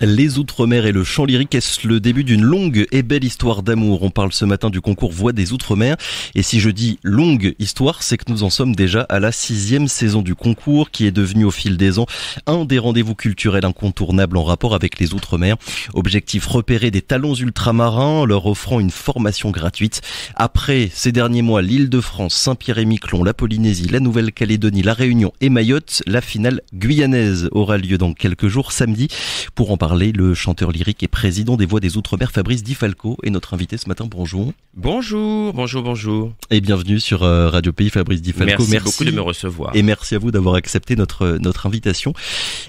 Les Outre-mer et le chant lyrique, est-ce le début d'une longue et belle histoire d'amour? On parle ce matin du concours Voix des Outre-mer. Et si je dis longue histoire, c'est que nous en sommes déjà à la 6e saison du concours, qui est devenu au fil des ans un des rendez-vous culturels incontournables en rapport avec les Outre-mer. Objectif: repérer des talents ultramarins, leur offrant une formation gratuite. Après ces derniers mois, l'Île-de-France, Saint-Pierre-et-Miquelon, la Polynésie, la Nouvelle-Calédonie, la Réunion et Mayotte, la finale guyanaise aura lieu dans quelques jours, samedi. Pour en parler, le chanteur lyrique et président des Voix des Outre-mer, Fabrice Di Falco, est notre invité ce matin. Bonjour. Bonjour. Et bienvenue sur Radio Pays, Fabrice Di Falco. Merci beaucoup de me recevoir. Et merci à vous d'avoir accepté notre invitation.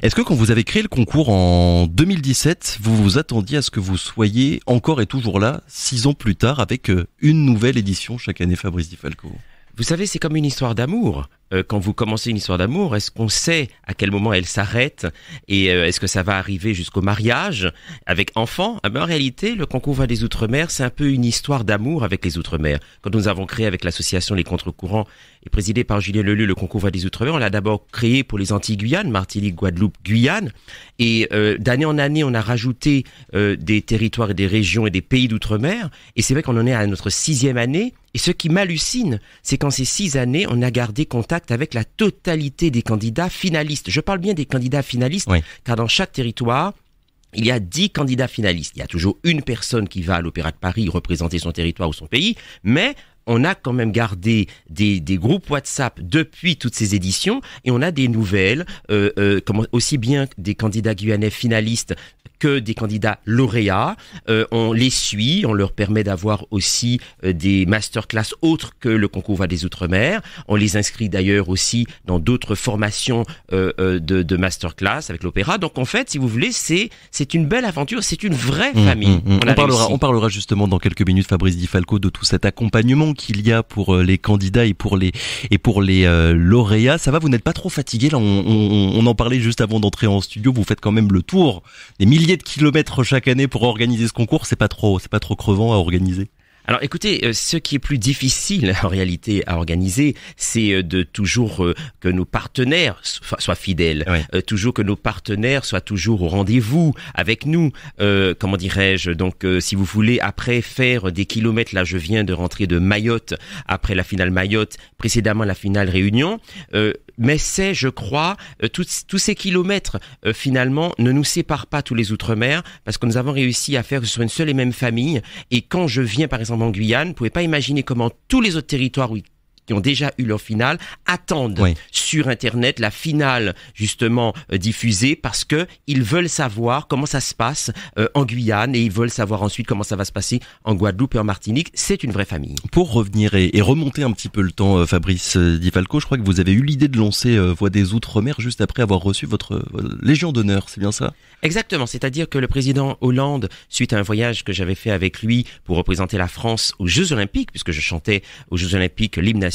Est-ce que quand vous avez créé le concours en 2017, vous vous attendiez à ce que vous soyez encore et toujours là, 6 ans plus tard, avec une nouvelle édition chaque année, Fabrice Di Falco? Vous savez, c'est comme une histoire d'amour. Quand vous commencez une histoire d'amour, est-ce qu'on sait à quel moment elle s'arrête et est-ce que ça va arriver jusqu'au mariage avec enfants? En réalité, le concours Voix des Outre-mer, c'est un peu une histoire d'amour avec les Outre-mer. Quand nous avons créé avec l'association Les Contre-Courants et présidé par Julien Leleu le concours Voix des Outre-mer, on l'a d'abord créé pour les Antilles-Guyane, Martinique, Guadeloupe, Guyane. Et d'année en année, on a rajouté des territoires et des régions et des pays d'Outre-mer. Et c'est vrai qu'on en est à notre 6e année. Et ce qui m'hallucine, c'est qu'en ces 6 années, on a gardé contact avec la totalité des candidats finalistes. Je parle bien des candidats finalistes, oui, car dans chaque territoire, il y a 10 candidats finalistes. Il y a toujours une personne qui va à l'Opéra de Paris représenter son territoire ou son pays, mais on a quand même gardé des groupes WhatsApp depuis toutes ces éditions et on a des nouvelles, aussi bien des candidats guyanais finalistes que des candidats lauréats. On les suit, on leur permet d'avoir aussi des masterclass autres que le concours Voix des Outre-mer. On les inscrit d'ailleurs aussi dans d'autres formations de masterclass avec l'opéra. Donc en fait, si vous voulez, c'est une belle aventure, c'est une vraie famille. On parlera justement dans quelques minutes, Fabrice Di Falco, de tout cet accompagnement qu'il y a pour les candidats et pour les lauréats. Ça va, vous n'êtes pas trop fatigué là? On en parlait juste avant d'entrer en studio. Vous faites quand même le tour des milliers de kilomètres chaque année pour organiser ce concours. C'est pas trop crevant à organiser? Alors écoutez, ce qui est plus difficile en réalité à organiser, c'est de toujours que nos partenaires soient fidèles, oui, toujours que nos partenaires soient toujours au rendez-vous avec nous. Comment dirais-je? Donc si vous voulez, après faire des kilomètres, là je viens de rentrer de Mayotte, après la finale Mayotte, précédemment la finale Réunion, mais c'est, je crois, tous ces kilomètres finalement ne nous séparent pas tous les Outre-mer, parce que nous avons réussi à faire que ce soit une seule et même famille. Et quand je viens par exemple en Guyane, vous ne pouvez pas imaginer comment tous les autres territoires qui ont déjà eu leur finale attendent, oui, sur Internet la finale justement diffusée, parce que ils veulent savoir comment ça se passe en Guyane et ils veulent savoir ensuite comment ça va se passer en Guadeloupe et en Martinique. C'est une vraie famille. Pour revenir et remonter un petit peu le temps, Fabrice Di Falco, je crois que vous avez eu l'idée de lancer Voix des Outre-mer juste après avoir reçu votre Légion d'honneur, c'est bien ça? Exactement, c'est-à-dire que le président Hollande, suite à un voyage que j'avais fait avec lui pour représenter la France aux Jeux Olympiques, puisque je chantais aux Jeux Olympiques l'hymne national,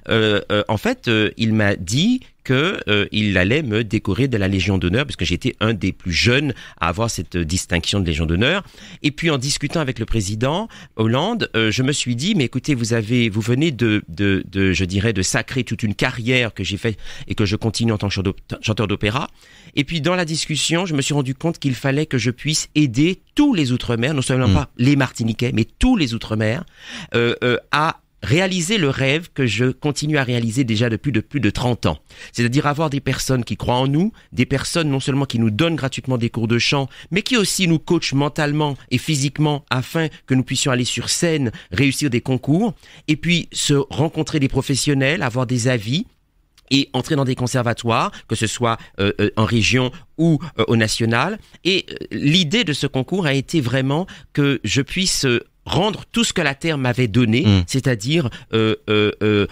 en fait, il m'a dit il allait me décorer de la Légion d'honneur, puisque j'étais un des plus jeunes à avoir cette distinction de Légion d'honneur. Et puis en discutant avec le président Hollande, je me suis dit, mais écoutez, vous venez je dirais, de sacrer toute une carrière que j'ai fait et que je continue en tant que chanteur d'opéra. Et puis dans la discussion, je me suis rendu compte qu'il fallait que je puisse aider tous les Outre-mer, non seulement pas les Martiniquais, mais tous les Outre-mer, à réaliser le rêve que je continue à réaliser déjà depuis plus de 30 ans. C'est-à-dire avoir des personnes qui croient en nous, des personnes non seulement qui nous donnent gratuitement des cours de chant, mais qui aussi nous coachent mentalement et physiquement afin que nous puissions aller sur scène, réussir des concours, et puis se rencontrer des professionnels, avoir des avis, et entrer dans des conservatoires, que ce soit en région ou au national. Et l'idée de ce concours a été vraiment que je puisse rendre tout ce que la Terre m'avait donné, c'est-à-dire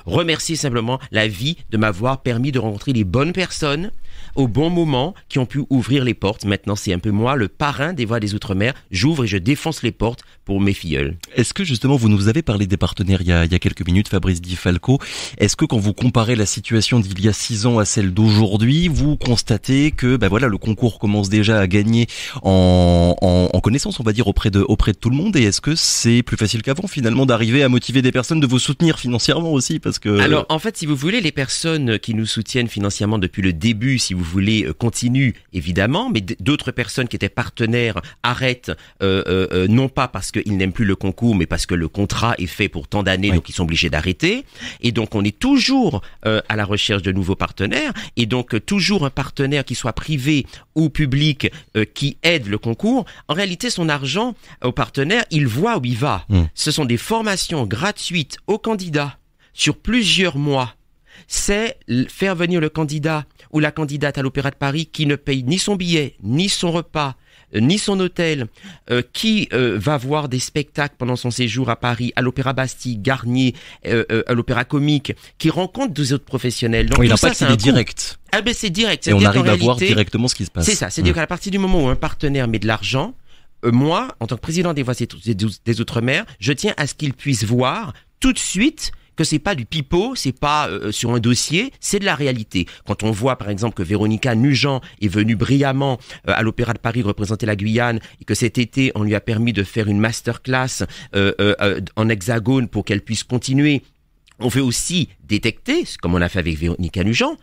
remercier simplement la vie de m'avoir permis de rencontrer les bonnes personnes au bon moment, qui ont pu ouvrir les portes. Maintenant, c'est un peu moi, le parrain des Voix des Outre-mer. J'ouvre et je défonce les portes pour mes filleuls. Est-ce que justement, vous nous avez parlé des partenaires il y a quelques minutes, Fabrice Di Falco. Est-ce que quand vous comparez la situation d'il y a 6 ans à celle d'aujourd'hui, vous constatez que le concours commence déjà à gagner en connaissance, on va dire, auprès de tout le monde? Et est-ce que c'est plus facile qu'avant finalement d'arriver à motiver des personnes, de vous soutenir financièrement aussi, parce que... Alors en fait, si vous voulez, les personnes qui nous soutiennent financièrement depuis le début, si vous voulez, continue, évidemment, mais d'autres personnes qui étaient partenaires arrêtent, non pas parce qu'ils n'aiment plus le concours, mais parce que le contrat est fait pour tant d'années, donc ils sont obligés d'arrêter. Et donc, on est toujours à la recherche de nouveaux partenaires, et donc toujours un partenaire qui soit privé ou public qui aide le concours. En réalité, son argent au partenaire, il voit où il va. Ce sont des formations gratuites aux candidats sur plusieurs mois. C'est faire venir le candidat ou la candidate à l'Opéra de Paris qui ne paye ni son billet, ni son repas, ni son hôtel, qui va voir des spectacles pendant son séjour à Paris, à l'Opéra Bastille, Garnier, à l'Opéra Comique, qui rencontre des autres professionnels. Donc, l'impact, il est direct. Ah ben c'est direct. Et on arrive à voir directement ce qui se passe. C'est ça. C'est-à-dire qu'à partir du moment où un partenaire met de l'argent, moi, en tant que président des Voix des Outre-mer, je tiens à ce qu'il puisse voir tout de suite que c'est pas du pipeau, c'est pas sur un dossier, c'est de la réalité. Quand on voit par exemple que Véronica Nugent est venue brillamment à l'Opéra de Paris représenter la Guyane et que cet été on lui a permis de faire une masterclass en hexagone pour qu'elle puisse continuer, on veut aussi détecter, comme on a fait avec Véronica Nugent,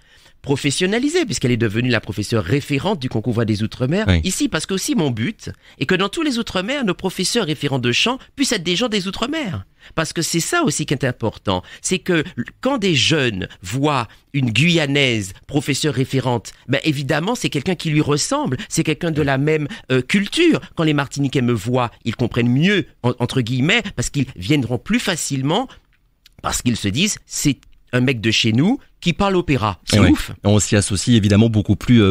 professionnalisée, puisqu'elle est devenue la professeure référente du concours Voix des Outre-mer ici, parce que aussi mon but est que dans tous les Outre-mer, nos professeurs référents de chant puissent être des gens des Outre-mer. Parce que c'est ça aussi qui est important, c'est que quand des jeunes voient une Guyanaise professeure référente, ben évidemment c'est quelqu'un qui lui ressemble, c'est quelqu'un de la même culture. Quand les Martiniquais me voient, ils comprennent mieux, entre guillemets, parce qu'ils viendront plus facilement, parce qu'ils se disent c'est un mec de chez nous qui parle opéra. C'est ouf. On s'y associe évidemment beaucoup plus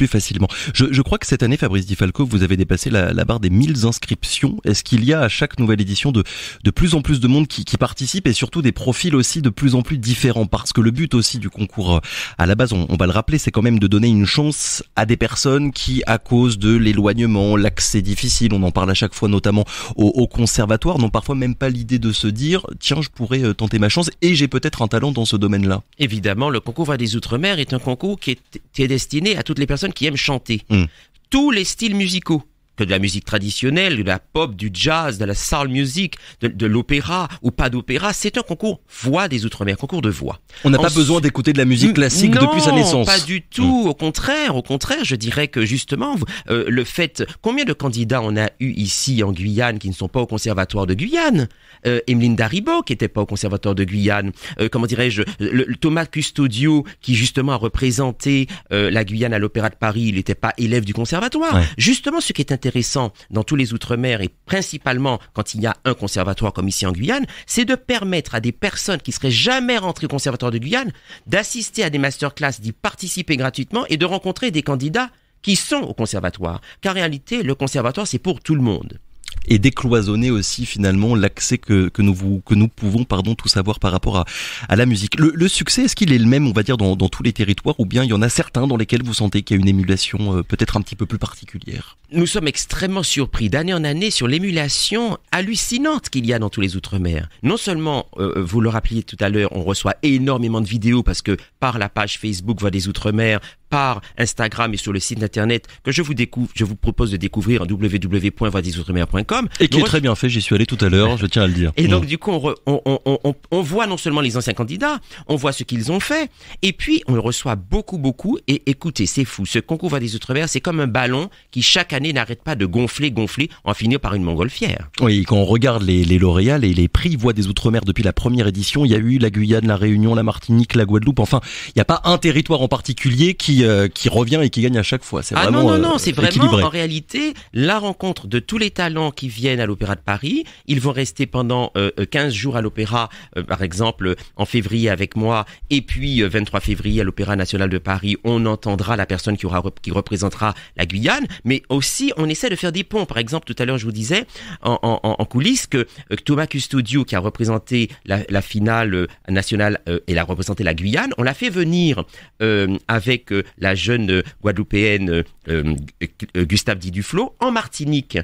facilement. Je crois que cette année, Fabrice Di Falco, vous avez dépassé la barre des 1000 inscriptions. Est-ce qu'il y a à chaque nouvelle édition de plus en plus de monde qui participe et surtout des profils aussi de plus en plus différents? Parce que le but aussi du concours, à la base, on va le rappeler, c'est quand même de donner une chance à des personnes qui, à cause de l'éloignement, l'accès difficile, on en parle à chaque fois, notamment au conservatoire, n'ont parfois même pas l'idée de se dire « Tiens, je pourrais tenter ma chance et j'ai peut-être un talent dans ce domaine-là ». Évidemment, le concours Voix des Outre-mer est un concours qui est destiné à toutes les personnes qui aiment chanter. Tous les styles musicaux, que de la musique traditionnelle, de la pop, du jazz, de la soul music, de l'opéra ou pas d'opéra, c'est un concours Voix des Outre-mer, concours de voix. On n'a pas besoin d'écouter de la musique classique depuis sa naissance. Non, pas du tout. Au contraire, je dirais que justement, le fait, combien de candidats on a eu ici en Guyane qui ne sont pas au conservatoire de Guyane? Emeline Daribo qui était pas au conservatoire de Guyane, comment dirais-je, Thomas Custodio qui justement a représenté la Guyane à l'Opéra de Paris, il n'était pas élève du conservatoire. Justement, ce qui est intéressant dans tous les Outre-mer et principalement quand il y a un conservatoire comme ici en Guyane, c'est de permettre à des personnes qui seraient jamais rentrées au conservatoire de Guyane d'assister à des masterclass, d'y participer gratuitement et de rencontrer des candidats qui sont au conservatoire. Car en réalité, le conservatoire, c'est pour tout le monde. Et décloisonner aussi finalement l'accès que nous pouvons tous avoir par rapport à la musique. Le succès, est-ce qu'il est le même, on va dire, dans tous les territoires, ou bien il y en a certains dans lesquels vous sentez qu'il y a une émulation peut-être un petit peu plus particulière? Nous sommes extrêmement surpris d'année en année sur l'émulation hallucinante qu'il y a dans tous les Outre-mer. Non seulement, vous le rappeliez tout à l'heure, on reçoit énormément de vidéos parce que par la page Facebook Voix des Outre-mer, par Instagram et sur le site internet que je vous propose de découvrir en www.voixdesoutre-mer.com. Et qui est très bien fait, j'y suis allé tout à l'heure, je tiens à le dire. Et donc du coup, on voit non seulement les anciens candidats, on voit ce qu'ils ont fait, et puis on le reçoit beaucoup, et écoutez, c'est fou, ce concours Voix des Outre-mer, c'est comme un ballon qui chaque année n'arrête pas de gonfler, en finir par une montgolfière. Oui, quand on regarde les lauréats et les prix Voix des Outre-mer depuis la première édition, il y a eu la Guyane, la Réunion, la Martinique, la Guadeloupe, enfin, il n'y a pas un territoire en particulier qui revient et qui gagne à chaque fois. C'est vraiment non, c'est vraiment équilibré. En réalité la rencontre de tous les talents qui viennent à l'Opéra de Paris. Ils vont rester pendant 15 jours à l'Opéra, par exemple en février avec moi, et puis 23 février à l'Opéra National de Paris, on entendra la personne qui représentera la Guyane, mais aussi on essaie de faire des ponts. Par exemple, tout à l'heure je vous disais en coulisses que Thomas Custodio, qui a représenté la finale nationale et a représenté la Guyane, on l'a fait venir avec la jeune guadeloupéenne Gustave Di Duflo en Martinique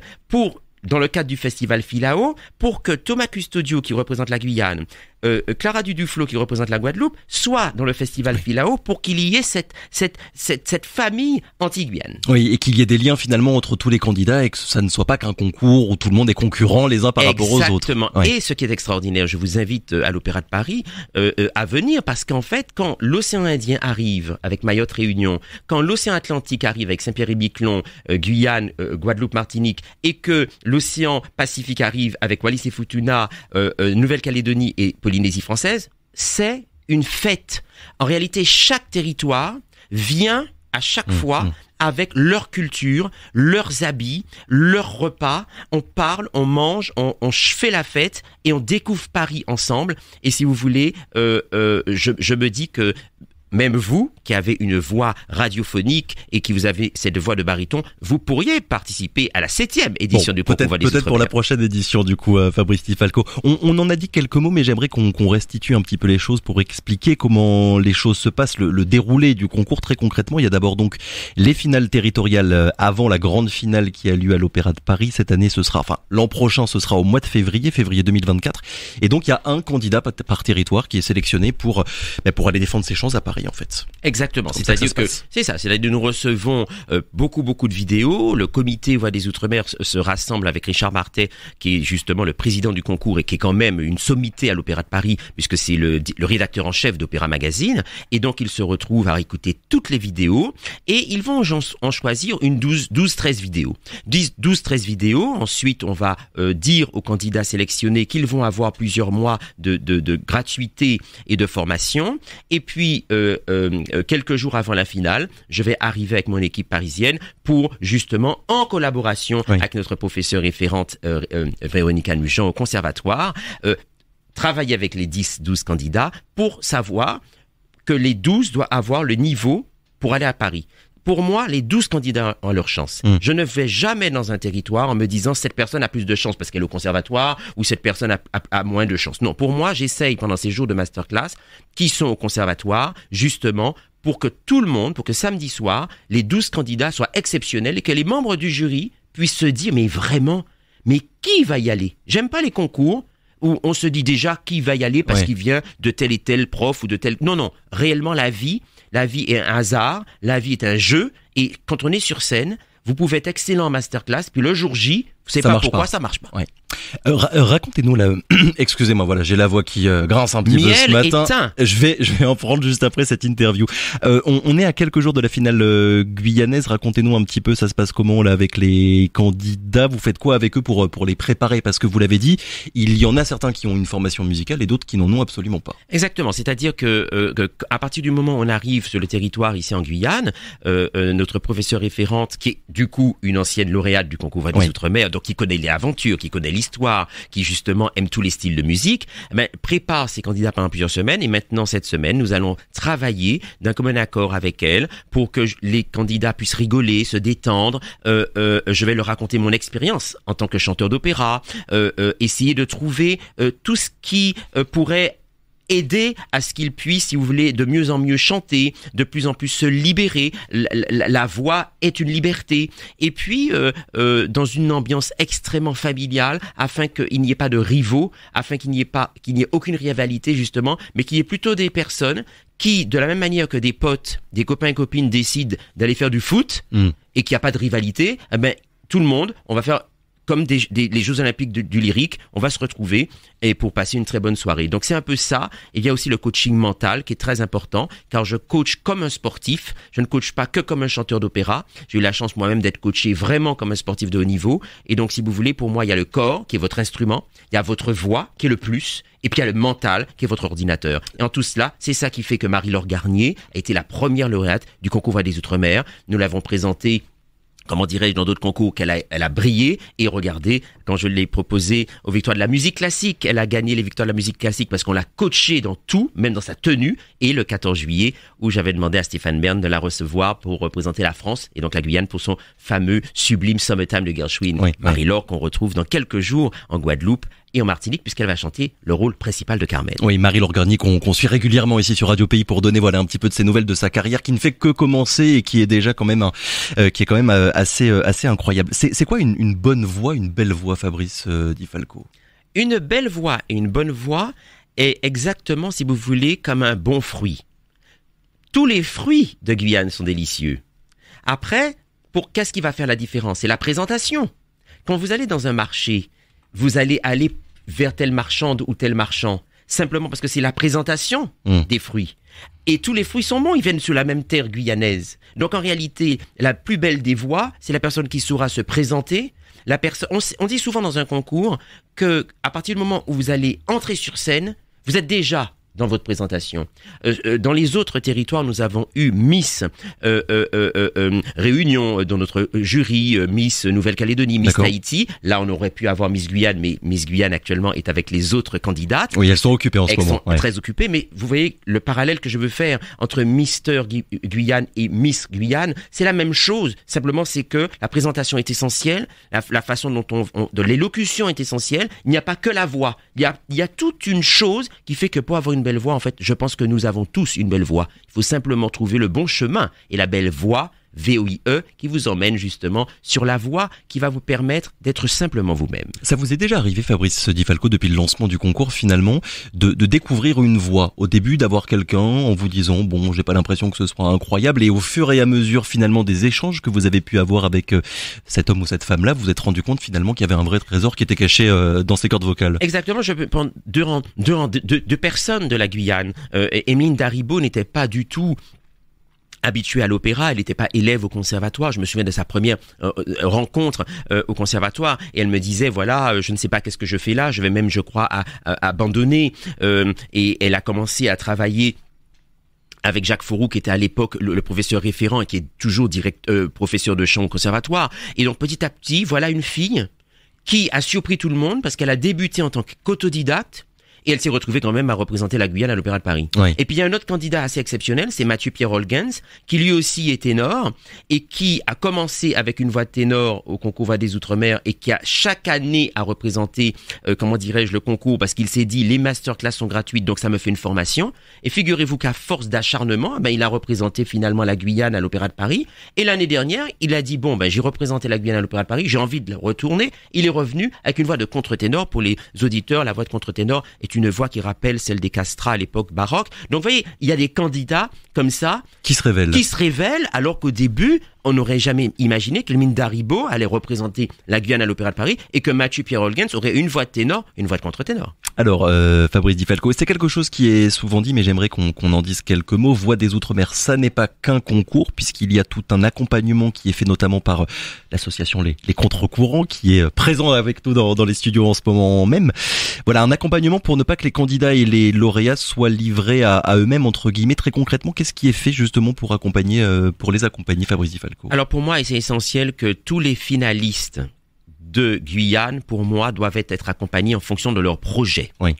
dans le cadre du festival Filao, pour que Thomas Custodio, qui représente la Guyane, Clara Duflo, qui représente la Guadeloupe, soit dans le festival Filao pour qu'il y ait cette famille anti-Guyane. Oui, et qu'il y ait des liens finalement entre tous les candidats et que ça ne soit pas qu'un concours où tout le monde est concurrent les uns par rapport aux autres. Exactement. Ouais. Et ce qui est extraordinaire, je vous invite à l'Opéra de Paris à venir parce qu'en fait, quand l'océan Indien arrive avec Mayotte Réunion, quand l'océan Atlantique arrive avec Saint-Pierre-et-Miquelon, Guyane, Guadeloupe, Martinique, et que l'océan Pacifique arrive avec Wallis et Futuna, Nouvelle-Calédonie et Polynésie française, c'est une fête. En réalité, chaque territoire vient à chaque fois avec leur culture, leurs habits, leurs repas. On parle, on mange, on fait la fête et on découvre Paris ensemble. Et si vous voulez, je me dis que même vous, qui avez une voix radiophonique et qui vous avez cette voix de baryton, vous pourriez participer à la 7e édition du concours Voix des Outre-mer. Peut-être pour la prochaine édition, du coup, Fabrice Di Falco. On en a dit quelques mots, mais j'aimerais qu'on restitue un petit peu les choses pour expliquer comment les choses se passent, le déroulé du concours. Très concrètement, il y a d'abord donc les finales territoriales avant la grande finale qui a lieu à l'Opéra de Paris. Cette année, l'an prochain, ce sera au mois de février 2024. Et donc, il y a un candidat par territoire qui est sélectionné pour aller défendre ses chances à Paris, en fait. Exactement. C'est-à-dire que c'est ça. C'est-à-dire que nous recevons beaucoup de vidéos. Le comité Voix des Outre-mer se rassemble avec Richard Martet, qui est justement le président du concours et qui est quand même une sommité à l'Opéra de Paris, puisque c'est le rédacteur en chef d'Opéra Magazine. Et donc, ils se retrouvent à écouter toutes les vidéos et ils vont en choisir une 12-13 vidéos. 12-13 vidéos. Ensuite, on va dire aux candidats sélectionnés qu'ils vont avoir plusieurs mois de gratuité et de formation. Et puis, quelques jours avant la finale, je vais arriver avec mon équipe parisienne pour justement, en collaboration avec notre professeure référente Véronica Nugent au conservatoire, travailler avec les 10-12 candidats pour savoir que les 12 doivent avoir le niveau pour aller à Paris. Pour moi, les 12 candidats ont leur chance. Je ne vais jamais dans un territoire en me disant cette personne a plus de chance parce qu'elle est au conservatoire ou cette personne a moins de chance. Non, pour moi, j'essaye pendant ces jours de masterclass qui sont au conservatoire, justement, pour que tout le monde, pour que samedi soir, les 12 candidats soient exceptionnels et que les membres du jury puissent se dire mais vraiment, mais qui va y aller? J'aime pas les concours où on se dit déjà qui va y aller parce qu'il vient de tel et tel prof ou de tel... Non, réellement la vie est un hasard, la vie est un jeu, et quand on est sur scène, vous pouvez être excellent en masterclass, puis le jour J, vous savez pas pourquoi ça marche pas. Ouais. Racontez-nous là. Excusez-moi, voilà, j'ai la voix qui grince un petit peu ce matin. Je vais en prendre juste après cette interview. On est à quelques jours de la finale guyanaise. Racontez-nous un petit peu, ça se passe comment là avec les candidats. Vous faites quoi avec eux pour les préparer? Parce que vous l'avez dit, il y en a certains qui ont une formation musicale et d'autres qui n'en ont absolument pas. Exactement. C'est-à-dire que à partir du moment où on arrive sur le territoire ici en Guyane, notre professeure référente, qui est du coup une ancienne lauréate du concours Voix des Outre-mer, donc qui connaît les aventures, qui connaît l'histoire, qui justement aime tous les styles de musique, prépare ses candidats pendant plusieurs semaines. Et maintenant, cette semaine, nous allons travailler d'un commun accord avec elle pour que les candidats puissent rigoler, se détendre. Je vais leur raconter mon expérience en tant que chanteur d'opéra, essayer de trouver tout ce qui pourrait aider à ce qu'ils puissent, si vous voulez, de mieux en mieux chanter, de plus en plus se libérer. La voix est une liberté. Et puis, dans une ambiance extrêmement familiale, afin qu'il n'y ait pas de rivaux, afin qu'il n'y ait aucune rivalité, justement, mais qu'il y ait plutôt des personnes qui, de la même manière que des potes, des copains et copines décident d'aller faire du foot, et qu'il n'y a pas de rivalité, tout le monde, on va faire comme les Jeux Olympiques du lyrique, on va se retrouver et pour passer une très bonne soirée. Donc c'est un peu ça. Il y a aussi le coaching mental qui est très important, car je coach comme un sportif. Je ne coach pas que comme un chanteur d'opéra. J'ai eu la chance moi-même d'être coaché vraiment comme un sportif de haut niveau. Et donc si vous voulez, pour moi, il y a le corps qui est votre instrument, il y a votre voix qui est le plus, et puis il y a le mental qui est votre ordinateur. Et en tout cela, c'est ça qui fait que Marie-Laure Garnier a été la première lauréate du concours Voix des Outre-mer. Nous l'avons présentée, comment dirais-je, dans d'autres concours qu'elle a brillé. Et regardez, quand je l'ai proposé aux victoires de la musique classique, elle a gagné les victoires de la musique classique parce qu'on l'a coachée dans tout, même dans sa tenue. Et le 14 juillet, où j'avais demandé à Stéphane Bern de la recevoir pour représenter la France et donc la Guyane pour son fameux sublime Summertime de Gershwin. Marie-Laure qu'on retrouve dans quelques jours en Guadeloupe et en Martinique, puisqu'elle va chanter le rôle principal de Carmen. Oui, Marie-Laure Garnier qu'on suit régulièrement ici sur Radio Pays pour donner un petit peu de ses nouvelles de sa carrière qui ne fait que commencer et qui est déjà quand même assez incroyable. C'est quoi une bonne voix, une belle voix, Fabrice Di Falco? Une belle voix et une bonne voix est exactement, si vous voulez, comme un bon fruit. Tous les fruits de Guyane sont délicieux. Après, qu'est-ce qui va faire la différence? C'est la présentation. Quand vous allez dans un marché, vous allez aller vers telle marchande ou tel marchand, simplement parce que c'est la présentation des fruits. Et tous les fruits sont bons, ils viennent sur la même terre guyanaise. Donc en réalité, la plus belle des voix, c'est la personne qui saura se présenter. On dit souvent dans un concours que à partir du moment où vous allez entrer sur scène, vous êtes déjà dans votre présentation. Dans les autres territoires, nous avons eu Miss Réunion dans notre jury, Miss Nouvelle-Calédonie, Miss Tahiti. Là, on aurait pu avoir Miss Guyane, mais Miss Guyane actuellement est avec les autres candidates. Oui, elles sont occupées en ce moment. Elles sont très occupées, mais vous voyez le parallèle que je veux faire entre Mister Guyane et Miss Guyane, c'est la même chose. Simplement, c'est que la présentation est essentielle, la façon dont de l'élocution est essentielle. Il n'y a pas que la voix. Il y a toute une chose qui fait que pour avoir une belle voix, en fait, je pense que nous avons tous une belle voix. Il faut simplement trouver le bon chemin. Et la belle voix, VOIE, qui vous emmène justement sur la voie qui va vous permettre d'être simplement vous-même. Ça vous est déjà arrivé, Fabrice Di Falco, depuis le lancement du concours, finalement, de découvrir une voix? Au début, d'avoir quelqu'un en vous disant, bon, j'ai pas l'impression que ce soit incroyable, et au fur et à mesure, finalement, des échanges que vous avez pu avoir avec cet homme ou cette femme-là, vous vous êtes rendu compte, finalement, qu'il y avait un vrai trésor qui était caché dans ses cordes vocales. Exactement, je peux prendre deux personnes de la Guyane. Emeline Daribo n'était pas du tout habituée à l'opéra, elle n'était pas élève au conservatoire. Je me souviens de sa première rencontre au conservatoire, et elle me disait, voilà, je ne sais pas qu'est-ce que je fais là, je vais même, je crois, abandonner. Et elle a commencé à travailler avec Jacques Fourou, qui était à l'époque le professeur référent et qui est toujours professeur de chant au conservatoire. Et donc petit à petit, voilà une fille qui a surpris tout le monde parce qu'elle a débuté en tant qu'autodidacte. Et elle s'est retrouvée quand même à représenter la Guyane à l'Opéra de Paris. Oui. Et puis il y a un autre candidat assez exceptionnel, c'est Mathieu Pierre Olgens, qui lui aussi est ténor et qui a commencé avec une voix de ténor au concours Voix des Outre-mer et qui a chaque année à représenter, le concours, parce qu'il s'est dit les masterclass sont gratuites, donc ça me fait une formation. Et figurez-vous qu'à force d'acharnement, il a représenté finalement la Guyane à l'Opéra de Paris. Et l'année dernière, il a dit j'ai représenté la Guyane à l'Opéra de Paris, j'ai envie de le retourner. Il est revenu avec une voix de contre-ténor. Pour les auditeurs, la voix de contre-ténor est une voix qui rappelle celle des castrats à l'époque baroque. Donc, vous voyez, il y a des candidats comme ça qui se révèlent alors qu'au début, on n'aurait jamais imaginé que Emeline Daribo allait représenter la Guyane à l'Opéra de Paris et que Mathieu Pierre Olgens aurait une voix de ténor, une voix de contre-ténor. Alors, Fabrice Di Falco, c'est quelque chose qui est souvent dit, mais j'aimerais qu'on en dise quelques mots. Voix des Outre-mer, ça n'est pas qu'un concours, puisqu'il y a tout un accompagnement qui est fait notamment par l'association Les Contre-Courants, qui est présent avec nous dans les studios en ce moment même. Voilà, un accompagnement pour ne pas que les candidats et les lauréats soient livrés à eux-mêmes, entre guillemets. Très concrètement, qu'est-ce qui est fait justement pour les accompagner, Fabrice Di Falco? Alors pour moi, c'est essentiel que tous les finalistes de Guyane, pour moi, doivent être accompagnés en fonction de leur projet. Oui.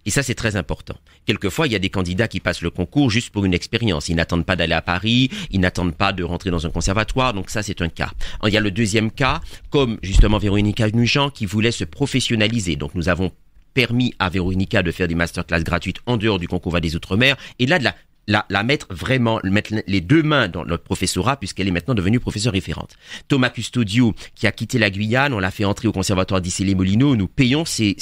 Et ça, c'est très important. Quelquefois, il y a des candidats qui passent le concours juste pour une expérience. Ils n'attendent pas d'aller à Paris, ils n'attendent pas de rentrer dans un conservatoire, donc ça, c'est un cas. Il y a le deuxième cas, comme justement Véronica Nugent, qui voulait se professionnaliser. Donc nous avons permis à Véronica de faire des masterclass gratuites en dehors du concours Voix des Outre-mer, et là, mettre les deux mains dans notre professorat, puisqu'elle est maintenant devenue professeure référente. Thomas Custodio, qui a quitté la Guyane, on l'a fait entrer au conservatoire d'Issy-les-Moulineaux, nous payons ses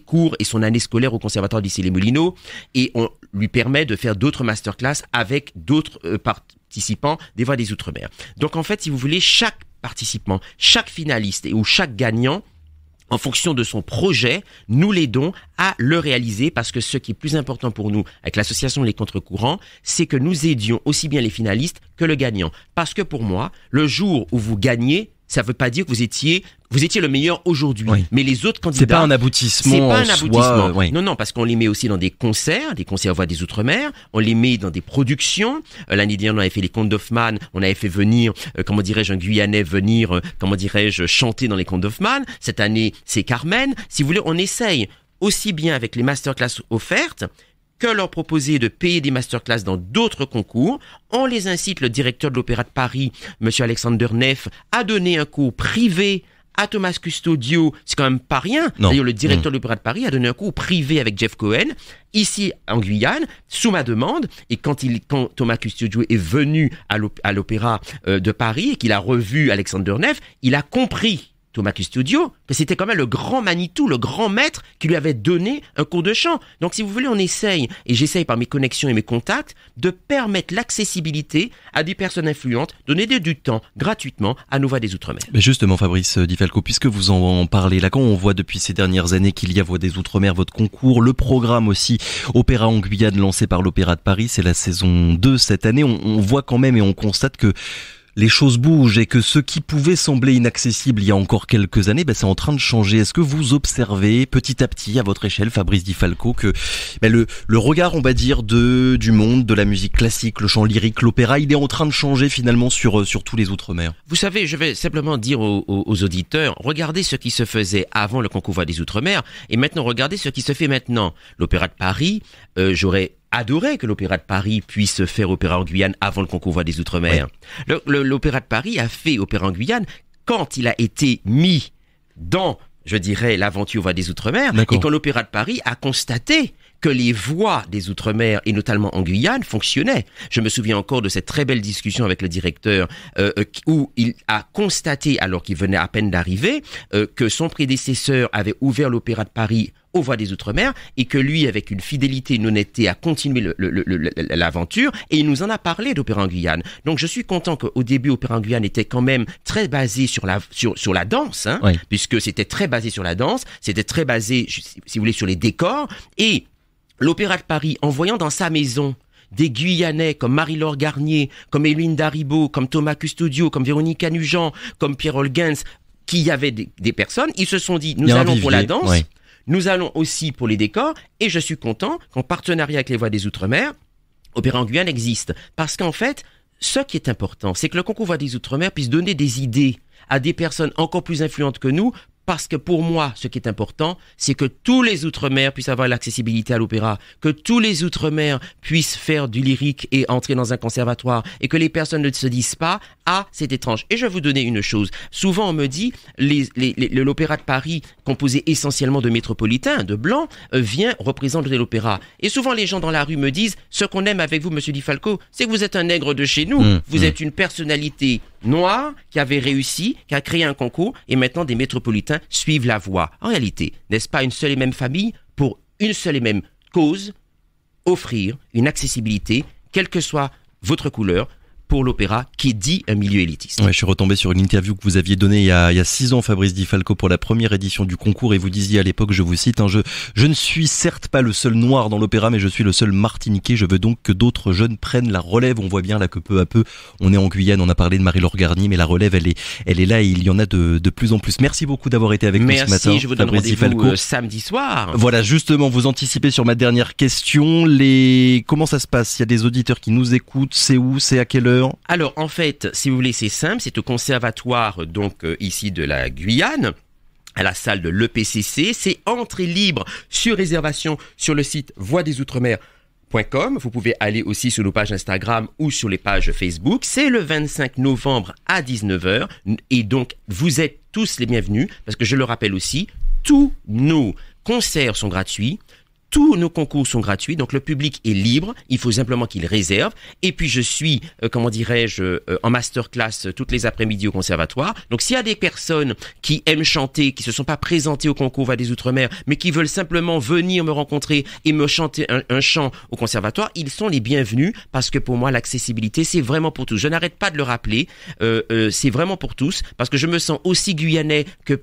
cours et son année scolaire au conservatoire d'Issy-les-Moulineaux, et on lui permet de faire d'autres masterclass avec d'autres participants des Voix des Outre-mer. Donc en fait, si vous voulez, chaque participant, chaque finaliste ou chaque gagnant, en fonction de son projet, nous l'aidons à le réaliser, parce que ce qui est plus important pour nous avec l'association Les Contre-Courants, c'est que nous aidions aussi bien les finalistes que le gagnant. Parce que pour moi, le jour où vous gagnez, ça ne veut pas dire que vous étiez le meilleur aujourd'hui. Oui. Mais les autres candidats... C'est pas un aboutissement. Soi, non, parce qu'on les met aussi dans des concerts Voix des Outre-mer, on les met dans des productions. L'année dernière, on avait fait les Contes d'Hoffmann, on avait fait venir, un Guyanais venir, chanter dans les Contes d'Hoffmann. Cette année, c'est Carmen. Si vous voulez, on essaye aussi bien avec les masterclass offertes que leur proposer de payer des masterclass dans d'autres concours. On les incite, le directeur de l'Opéra de Paris, monsieur Alexander Neff, à donner un cours privé à Thomas Custodio. C'est quand même pas rien. D'ailleurs, le directeur de l'Opéra de Paris a donné un cours privé avec Jeff Cohen, ici en Guyane, sous ma demande. Et quand Thomas Custodio est venu à l'Opéra de Paris et qu'il a revu Alexander Neff, il a compris Thomas Custodio, que c'était quand même le grand Manitou, le grand maître qui lui avait donné un cours de chant. Donc si vous voulez, on essaye, et j'essaye par mes connexions et mes contacts, de permettre l'accessibilité à des personnes influentes, donner du temps gratuitement à nos voix des Outre-mer. Mais justement, Fabrice Di Falco, puisque vous en parlez là, quand on voit depuis ces dernières années qu'il y a Voix des Outre-mer, votre concours, le programme aussi Opéra en Guyane lancé par l'Opéra de Paris, c'est la saison 2 cette année, on voit quand même et on constate que les choses bougent et que ce qui pouvait sembler inaccessible il y a encore quelques années, c'est en train de changer. Est-ce que vous observez petit à petit, à votre échelle, Fabrice Di Falco, que le regard, on va dire, du monde, de la musique classique, le chant lyrique, l'opéra, il est en train de changer finalement sur tous les Outre-mer? Vous savez, je vais simplement dire aux auditeurs, regardez ce qui se faisait avant le concours Voix des Outre-mer et maintenant regardez ce qui se fait maintenant. L'Opéra de Paris, j'aurais adoré que l'Opéra de Paris puisse faire Opéra en Guyane avant le concours Voix des Outre-mer. Ouais. L'Opéra de Paris a fait Opéra en Guyane quand il a été mis dans, je dirais, l'aventure Voix des Outre-mer, et quand l'Opéra de Paris a constaté que les voix des Outre-mer, et notamment en Guyane, fonctionnaient. Je me souviens encore de cette très belle discussion avec le directeur où il a constaté, alors qu'il venait à peine d'arriver, que son prédécesseur avait ouvert l'Opéra de Paris aux voix des Outre-mer et que lui, avec une fidélité, une honnêteté, a continué l'aventure et il nous en a parlé d'Opéra en Guyane. Donc je suis content qu'au début, Opéra en Guyane était quand même très basé sur la danse, hein, oui. Puisque c'était très basé sur la danse, c'était très basé, si vous voulez, sur les décors, et l'Opéra de Paris, en voyant dans sa maison des Guyanais comme Marie-Laure Garnier, comme Éline Daribo, comme Thomas Custodio, comme Véronique Nugent, comme Pierre Holgens, qui y avait des personnes, ils se sont dit, nous allons pour la danse, oui. Nous allons aussi pour les décors, et je suis content qu'en partenariat avec les Voix des Outre-mer, Opéra en Guyane existe. Parce qu'en fait, ce qui est important, c'est que le concours Voix des Outre-mer puisse donner des idées à des personnes encore plus influentes que nous, parce que pour moi, ce qui est important, c'est que tous les Outre-mer puissent avoir l'accessibilité à l'opéra, que tous les Outre-mer puissent faire du lyrique et entrer dans un conservatoire, et que les personnes ne se disent pas « Ah, c'est étrange ». Et je vais vous donner une chose. Souvent, on me dit, l'Opéra de Paris, composé essentiellement de métropolitains, de blancs, vient représenter l'opéra. Et souvent, les gens dans la rue me disent « Ce qu'on aime avec vous, Monsieur Di Falco, c'est que vous êtes un nègre de chez nous. Vous êtes une personnalité noire qui avait réussi, qui a créé un concours, et maintenant des métropolitains suivent la voie. » En réalité, n'est-ce pas une seule et même famille pour une seule et même cause, offrir une accessibilité, quelle que soit votre couleur, pour l'opéra qui dit un milieu élitiste. Ouais, je suis retombé sur une interview que vous aviez donnée il y a 6 ans, Fabrice Di Falco, pour la première édition du concours, et vous disiez à l'époque, je vous cite, je ne suis certes pas le seul noir dans l'opéra, mais je suis le seul martiniquais, je veux donc que d'autres jeunes prennent la relève. On voit bien là que peu à peu, on est en Guyane, on a parlé de Marie-Laure Garnier, mais la relève, elle est là, et il y en a de plus en plus. Merci beaucoup d'avoir été avec nous ce matin. Merci, je vous donne rendez-vous samedi soir. Voilà, justement, vous anticipez sur ma dernière question, comment ça se passe? Il y a des auditeurs qui nous écoutent, c'est où, c'est à quelle heure? Alors, en fait, si vous voulez, c'est simple, c'est au conservatoire, donc, ici de la Guyane, à la salle de l'EPCC. C'est entrée libre sur réservation sur le site voixdesoutre-mer.com. Vous pouvez aller aussi sur nos pages Instagram ou sur les pages Facebook. C'est le 25 novembre à 19h. Et donc, vous êtes tous les bienvenus, parce que je le rappelle aussi, tous nos concerts sont gratuits. Tous nos concours sont gratuits, donc le public est libre, il faut simplement qu'il réserve. Et puis je suis, en masterclass toutes les après-midi au conservatoire. Donc s'il y a des personnes qui aiment chanter, qui se sont pas présentées au concours Voix des Outre-mer, mais qui veulent simplement venir me rencontrer et me chanter un chant au conservatoire, ils sont les bienvenus, parce que pour moi l'accessibilité c'est vraiment pour tous. Je n'arrête pas de le rappeler, c'est vraiment pour tous, parce que je me sens aussi guyanais que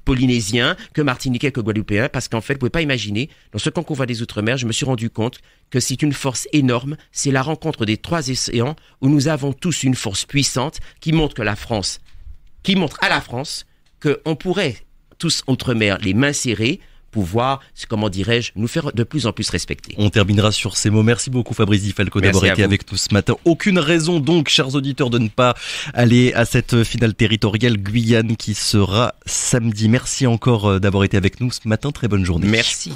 polynésien, que martiniquais, que guadeloupéen, parce qu'en fait, vous pouvez pas imaginer, dans ce concours Voix des Outre-mer, je me suis rendu compte que c'est une force énorme, c'est la rencontre des 3 océans, où nous avons tous une force puissante qui montre à la France qu'on pourrait tous Outre-mer les mains serrées, pouvoir, comment dirais-je, nous faire de plus en plus respecter. On terminera sur ces mots. Merci beaucoup Fabrice Di Falco d'avoir été avec nous ce matin. Aucune raison donc, chers auditeurs, de ne pas aller à cette finale territoriale Guyane qui sera samedi. Merci encore d'avoir été avec nous ce matin. Très bonne journée. Merci.